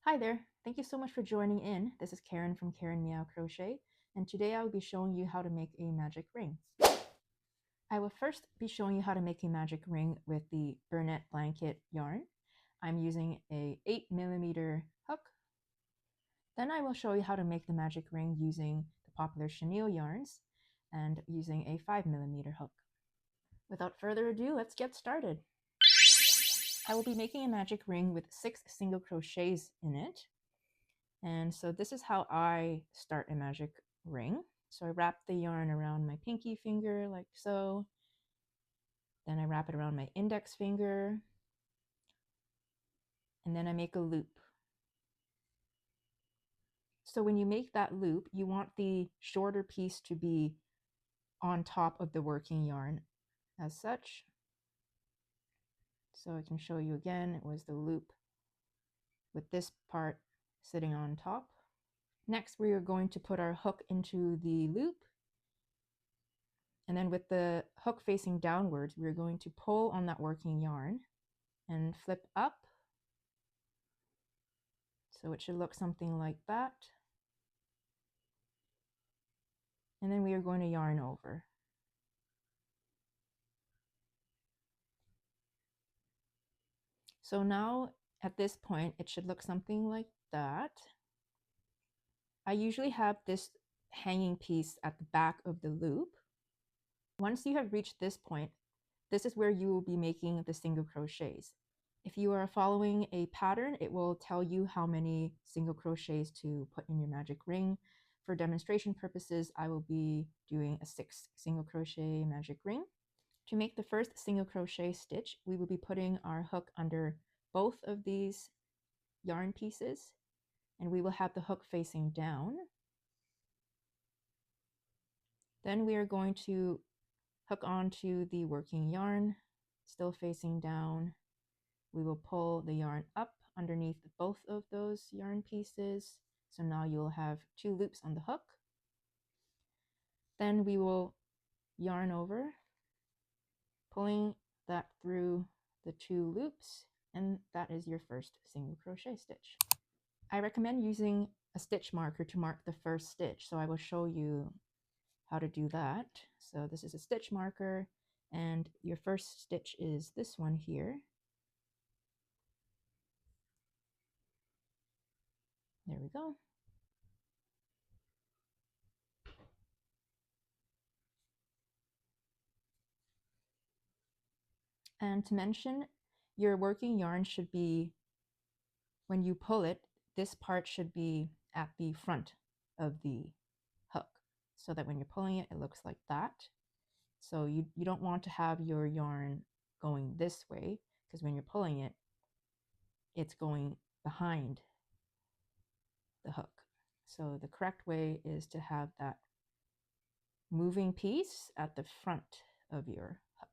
Hi there, thank you so much for joining in. This is Karen from Karenmeowcrochet, and today I will be showing you how to make a magic ring. I will first be showing you how to make a magic ring with the Burnett blanket yarn. I'm using a 8mm hook. Then I will show you how to make the magic ring using the popular chenille yarns and using a 5mm hook. Without further ado, let's get started. I will be making a magic ring with 6 single crochets in it. And so this is how I start a magic ring. So I wrap the yarn around my pinky finger like so. Then I wrap it around my index finger. And then I make a loop. So when you make that loop, you want the shorter piece to be on top of the working yarn as such. So I can show you again, it was the loop with this part sitting on top. Next, we are going to put our hook into the loop. And then with the hook facing downwards, we're going to pull on that working yarn and flip up. So it should look something like that. And then we are going to yarn over. So now at this point, it should look something like that. I usually have this hanging piece at the back of the loop. Once you have reached this point, this is where you will be making the single crochets. If you are following a pattern, it will tell you how many single crochets to put in your magic ring. For demonstration purposes, I will be doing a 6 single crochet magic ring. To make the first single crochet stitch, we will be putting our hook under both of these yarn pieces, and we will have the hook facing down. Then we are going to hook onto the working yarn, still facing down. We will pull the yarn up underneath both of those yarn pieces. So now you'll have 2 loops on the hook. Then we will yarn over, pulling that through the 2 loops, and that is your first single crochet stitch. I recommend using a stitch marker to mark the first stitch, so I will show you how to do that. So this is a stitch marker, and your first stitch is this one here. There we go. And to mention, your working yarn should be, when you pull it, this part should be at the front of the hook, so that when you're pulling it, it looks like that. So you don't want to have your yarn going this way, because when you're pulling it, it's going behind the hook. So the correct way is to have that moving piece at the front of your hook.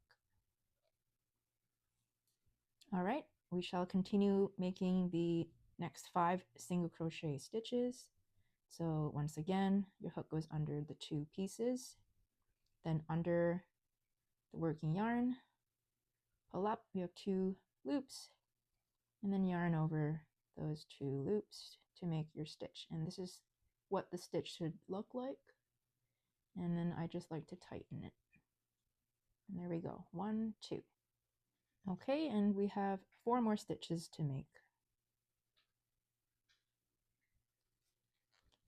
All right, we shall continue making the next 5 single crochet stitches. So once again, your hook goes under the 2 pieces, then under the working yarn, pull up, you have 2 loops, and then yarn over those 2 loops to make your stitch. And this is what the stitch should look like. And then I just like to tighten it. And there we go, 1, 2. Okay, and we have 4 more stitches to make.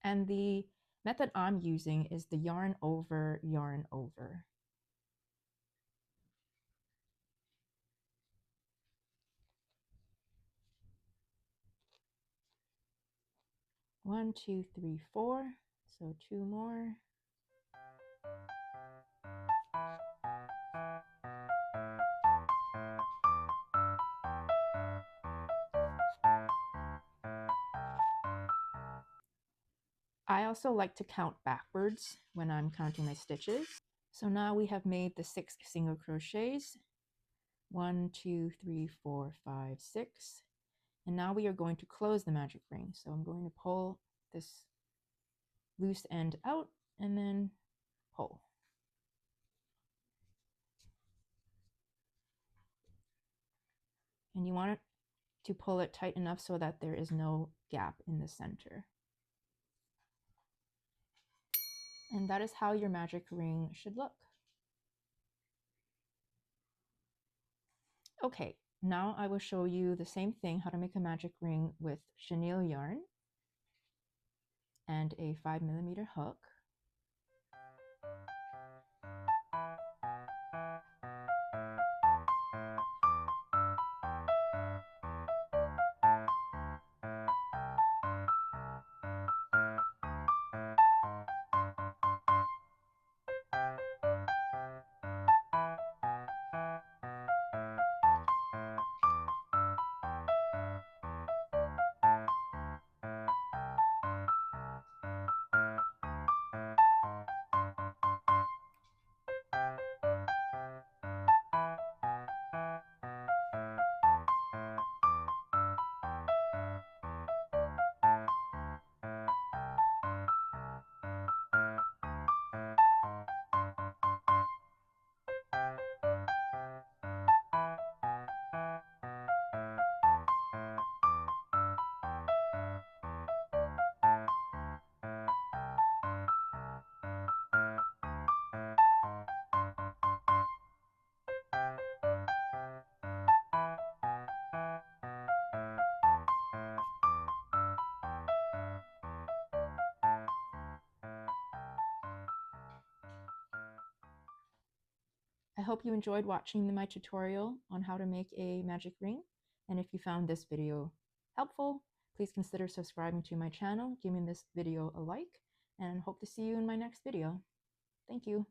And the method I'm using is the yarn over, yarn over. One, two, three, 4. So 2 more. I also like to count backwards when I'm counting my stitches. So now we have made the 6 single crochets. 1, 2, 3, 4, 5, 6. And now we are going to close the magic ring. So I'm going to pull this loose end out and then pull. And you want to pull it tight enough so that there is no gap in the center. And that is how your magic ring should look. Okay, now I will show you the same thing, how to make a magic ring with chenille yarn and a 5mm hook. I hope you enjoyed watching my tutorial on how to make a magic ring. And if you found this video helpful, please consider subscribing to my channel, giving this video a like, and hope to see you in my next video. Thank you.